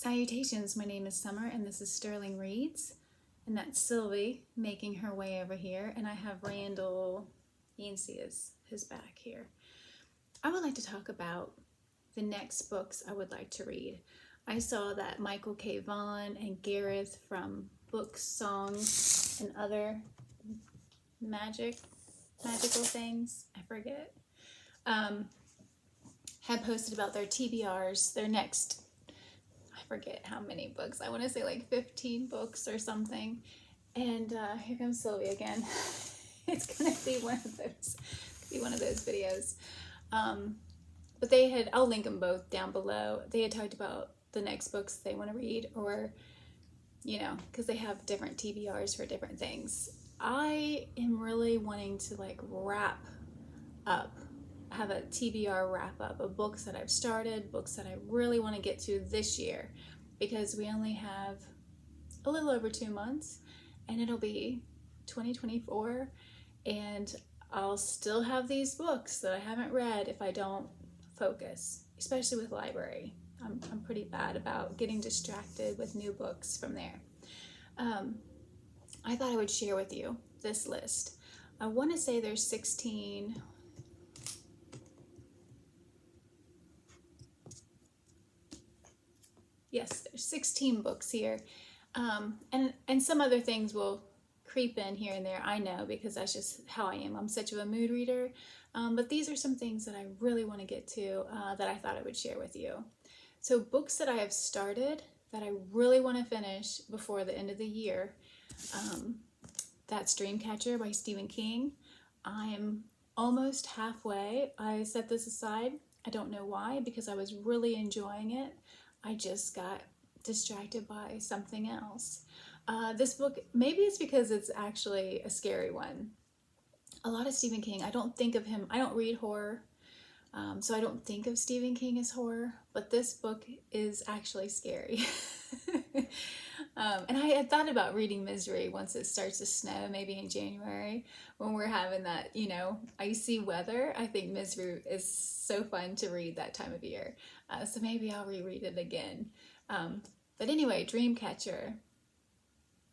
Salutations, my name is Summer and this is Sterling Reads, and that's Sylvie making her way over here, and I have Randall, you can see his back here. I would like to talk about the next books I would like to read. I saw that Michael K. Vaughan and Gareth from Books, Songs, and Other Magical Things, I forget, had posted about their TBRs, their next, I forget how many books, I want to say like 15 books or something. And here comes Sylvie again. It's gonna be one of those videos. But they had, I'll link them both down below. They had talked about the next books they want to read, or you know, because they have different TBRs for different things. I am really wanting to like wrap up, have a TBR wrap up of books that I've started, books that I really want to get to this year, because we only have a little over 2 months and it'll be 2024, and I'll still have these books that I haven't read if I don't focus, especially with library. I'm pretty bad about getting distracted with new books from there. I thought I would share with you this list. I want to say there's 16. Yes, there's 16 books here. And some other things will creep in here and there, I know, because that's just how I am. I'm such of a mood reader. But these are some things that I really want to get to that I thought I would share with you. So books that I have started that I really want to finish before the end of the year. That's Dreamcatcher by Stephen King. I am almost halfway. I set this aside. I don't know why, because I was really enjoying it. I just got distracted by something else. This book, maybe it's because it's actually a scary one. A lot of Stephen King, I don't think of him, I don't read horror, so I don't think of Stephen King as horror, but this book is actually scary. And I had thought about reading Misery once it starts to snow, maybe in January, when we're having that, you know, icy weather. I think Misery is so fun to read that time of year. So maybe I'll reread it again. But anyway, Dreamcatcher,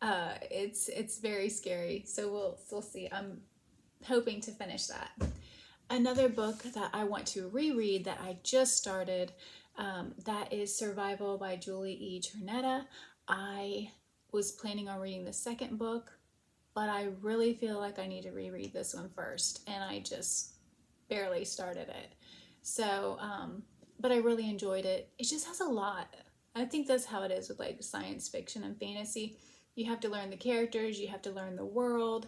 it's very scary. So we'll see. I'm hoping to finish that. Another book that I want to reread that I just started, that is Survival by Julie E. Chernetta. I was planning on reading the second book, but I really feel like I need to reread this one first, and I just barely started it. So, but I really enjoyed it. It just has a lot. I think that's how it is with like science fiction and fantasy. You have to learn the characters, you have to learn the world,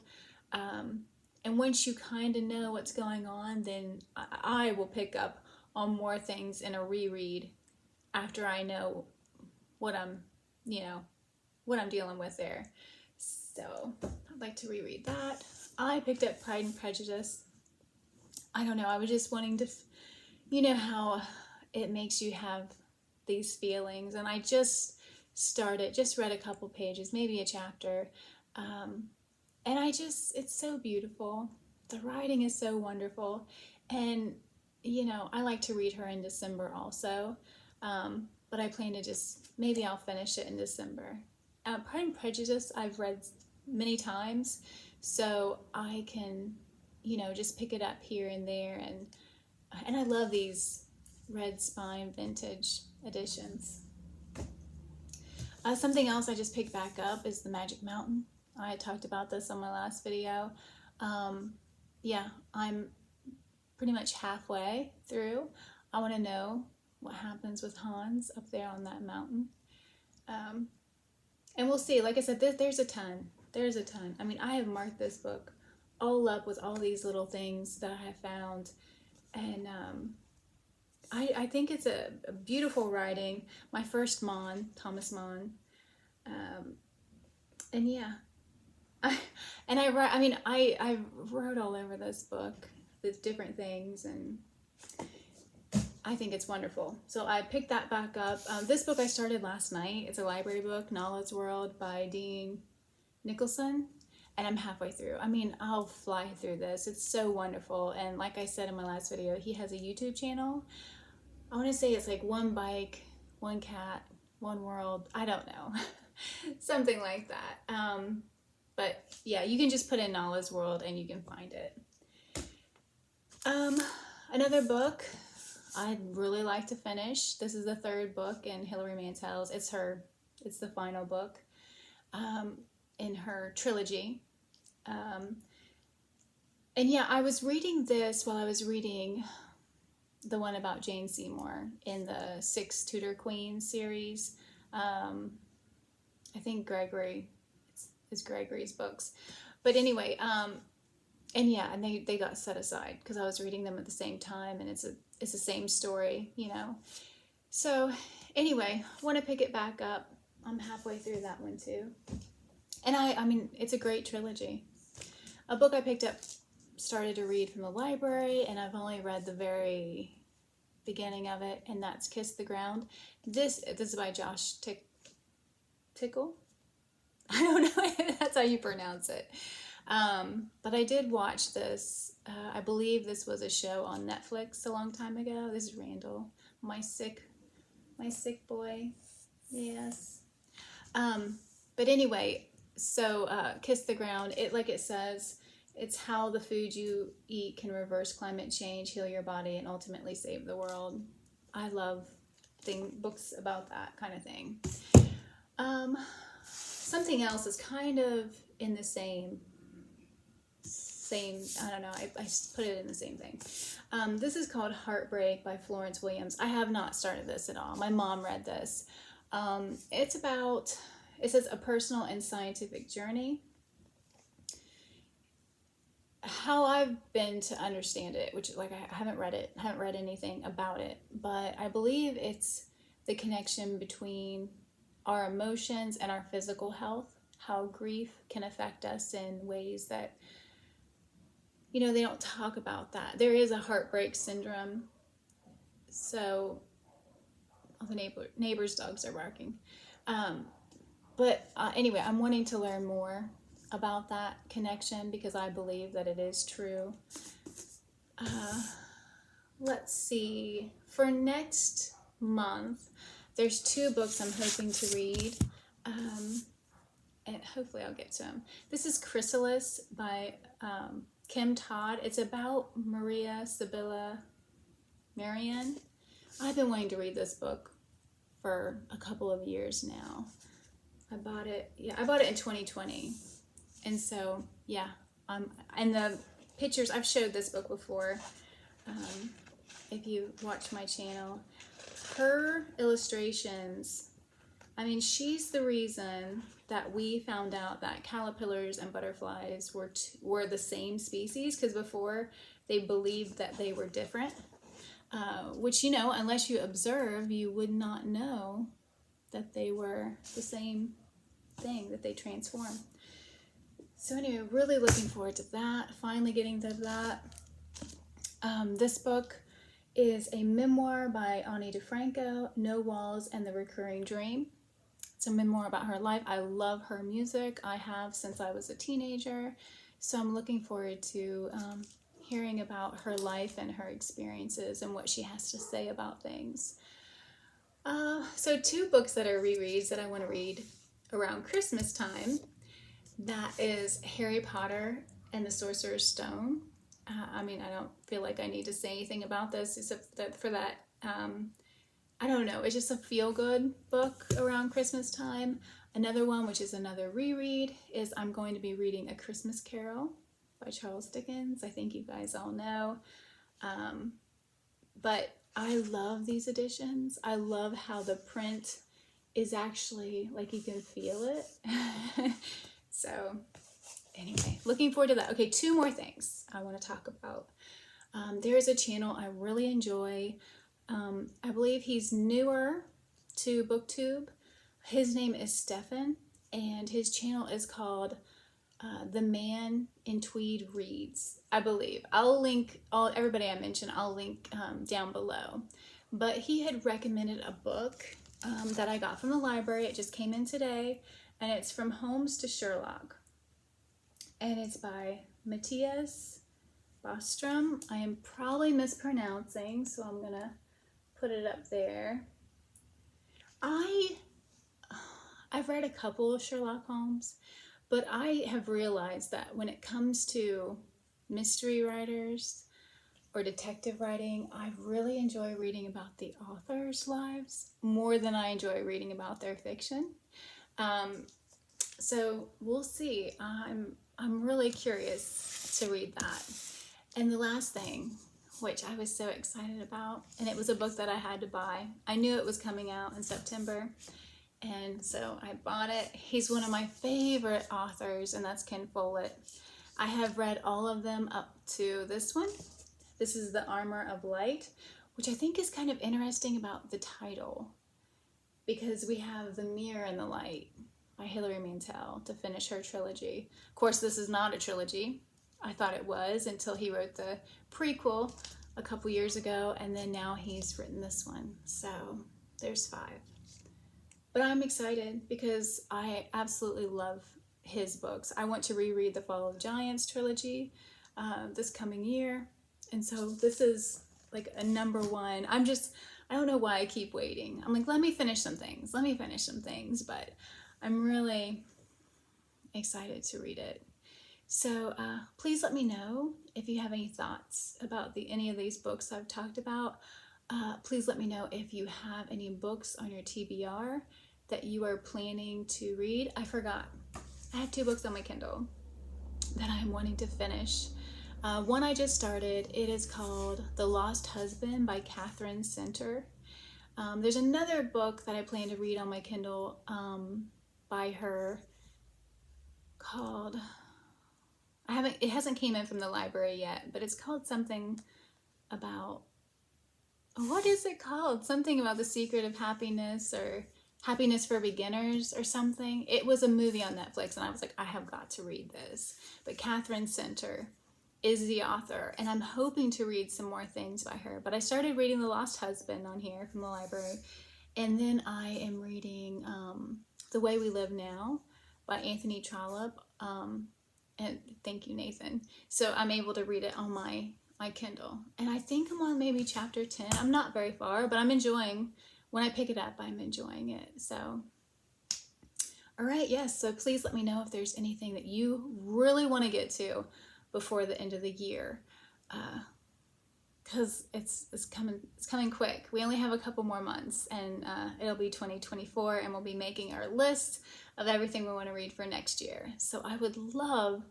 and once you kind of know what's going on, then I will pick up on more things in a reread after I know what I'm dealing with there. So I'd like to reread that. I picked up Pride and Prejudice. I don't know, I was just wanting to, you know how it makes you have these feelings, and I just read a couple pages, maybe a chapter, and it's so beautiful. The writing is so wonderful, and you know, I like to read her in December also, but I plan to maybe I'll finish it in December. Pride and Prejudice I've read many times, so I can, you know, just pick it up here and there, and I love these red spine vintage editions. Something else I just picked back up is The Magic Mountain. I talked about this on my last video. Yeah, I'm pretty much halfway through. I want to know what happens with Hans up there on that mountain. And we'll see. Like I said, there's a ton. There's a ton. I mean, I have marked this book all up with all these little things that I have found. And I think it's a beautiful writing. My first Mon, Thomas Mon. And yeah. I wrote all over this book, the different things, and I think it's wonderful. So I picked that back up. This book I started last night. It's a library book, Nala's World by Dean Nicholson, and I'm halfway through. I mean, I'll fly through this. It's so wonderful, and like I said in my last video, he has a YouTube channel. I want to say it's like one bike, one cat, one world. I don't know. Something like that. But yeah, you can just put in Nala's world and you can find it. Another book I'd really like to finish. This is the third book in Hilary Mantel's. It's the final book in her trilogy. And yeah, I was reading this while I was reading the one about Jane Seymour in the Six Tudor Queens series. I think Gregory is Gregory's books. But anyway, and yeah, and they got set aside because I was reading them at the same time, and it's the same story, you know. So anyway, want to pick it back up. I'm halfway through that one too. And I mean, it's a great trilogy. A book I picked up, started to read from the library, and I've only read the very beginning of it, and that's Kiss the Ground. This is by Josh Tickle. I don't know if that's how you pronounce it. But I did watch this. I believe this was a show on Netflix a long time ago. This is Randall, my sick boy. Yes. But anyway, so Kiss the Ground. It says, it's how the food you eat can reverse climate change, heal your body, and ultimately save the world. I love books about that kind of thing. Something else is kind of in the same, I don't know, I put it in the same thing. This is called Heartbreak by Florence Williams. I have not started this at all. My mom read this. It says a personal and scientific journey. How I've been to understand it, which I haven't read it, haven't read anything about it, but I believe it's the connection between our emotions and our physical health, how grief can affect us in ways that, you know, they don't talk about that. There is a heartbreak syndrome. So, all the neighbors' dogs are barking. But anyway, I'm wanting to learn more about that connection because I believe that it is true. Let's see. For next month, there's 2 books I'm hoping to read. And hopefully I'll get to them. This is Chrysalis by Kim Todd. It's about Maria Sibylla Marian. I've been wanting to read this book for a couple of years now. I bought it in 2020. And so, yeah, and the pictures, I've showed this book before. If you watch my channel, her illustrations, I mean, she's the reason that we found out that caterpillars and butterflies were the same species, because before they believed that they were different, which, you know, unless you observe, you would not know that they were the same thing, that they transform. So anyway, really looking forward to that, finally getting to that. This book is a memoir by Ani DeFranco, No Walls and the Recurring Dream. It's a memoir about her life. I love her music. I have since I was a teenager. So I'm looking forward to hearing about her life and her experiences and what she has to say about things. So 2 books that are rereads that I want to read around Christmas time. That is Harry Potter and the Sorcerer's Stone. I mean, I don't feel like I need to say anything about this except that for that, I don't know, it's just a feel-good book around Christmas time. Another one, which is another reread, is I'm going to be reading A Christmas Carol by Charles Dickens. I think you guys all know. But I love these editions. I love how the print is actually, like, you can feel it. So anyway, looking forward to that. Okay, 2 more things I want to talk about. There is a channel I really enjoy. I believe he's newer to BookTube. His name is Stefan, and his channel is called The Man in Tweed Reads, I believe. I'll link everybody I mentioned, I'll link down below. But he had recommended a book that I got from the library. It just came in today, and it's From Holmes to Sherlock. And it's by Matthias Bostrom. I am probably mispronouncing, so I'm gonna put it up there. I I've read a couple of Sherlock Holmes, but I have realized that when it comes to mystery writers or detective writing, I really enjoy reading about the authors' lives more than I enjoy reading about their fiction. So we'll see. I'm really curious to read that. And the last thing, which I was so excited about, and it was a book that I had to buy. I knew it was coming out in September, and so I bought it. He's one of my favorite authors, and that's Ken Follett. I have read all of them up to this one. This is The Armor of Light, which I think is kind of interesting about the title, because we have The Mirror and the Light by Hilary Mantel to finish her trilogy. Of course, this is not a trilogy. I thought it was until he wrote the prequel a couple years ago, and then now he's written this one. So there's 5. But I'm excited because I absolutely love his books. I want to reread the Fall of Giants trilogy this coming year. And so this is like a number 1. I don't know why I keep waiting. I'm like, let me finish some things. But I'm really excited to read it. So please let me know if you have any thoughts about any of these books I've talked about. Please let me know if you have any books on your TBR that you are planning to read. I forgot. I have 2 books on my Kindle that I'm wanting to finish. One I just started. It is called The Lost Husband by Catherine Center. There's another book that I plan to read on my Kindle by her called... it hasn't came in from the library yet, but it's called something about, what is it called? Something about the secret of happiness, or happiness for beginners or something. It was a movie on Netflix, and I was like, I have got to read this. But Catherine Center is the author, and I'm hoping to read some more things by her. But I started reading The Lost Husband on here from the library, and then I am reading The Way We Live Now by Anthony Trollope. And thank you, Nathan. So I'm able to read it on my Kindle. And I think I'm on maybe chapter 10. I'm not very far, but I'm enjoying, when I pick it up, I'm enjoying it. So, all right, yes. So please let me know if there's anything that you really want to get to before the end of the year. Because it's coming quick. We only have a couple more months, and it'll be 2024, and we'll be making our list of everything we want to read for next year. So I would love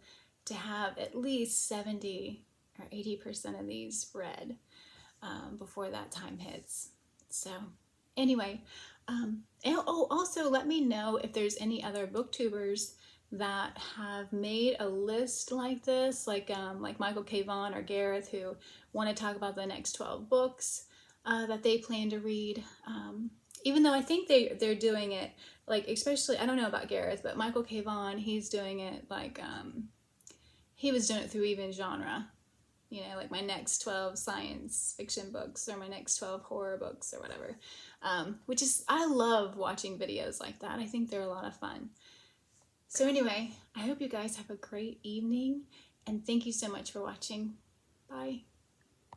to have at least 70 or 80% of these read before that time hits. So anyway, also let me know if there's any other booktubers that have made a list like this, like Michael K. Vaughan or Gareth, who want to talk about the next 12 books that they plan to read. Even though I think they're doing it, like, especially, I don't know about Gareth, but Michael K. Vaughan, he's doing it like, he was doing it through even genre. You know, like my next 12 science fiction books, or my next 12 horror books, or whatever. Which is, I love watching videos like that. I think they're a lot of fun. So anyway, I hope you guys have a great evening, and thank you so much for watching. Bye.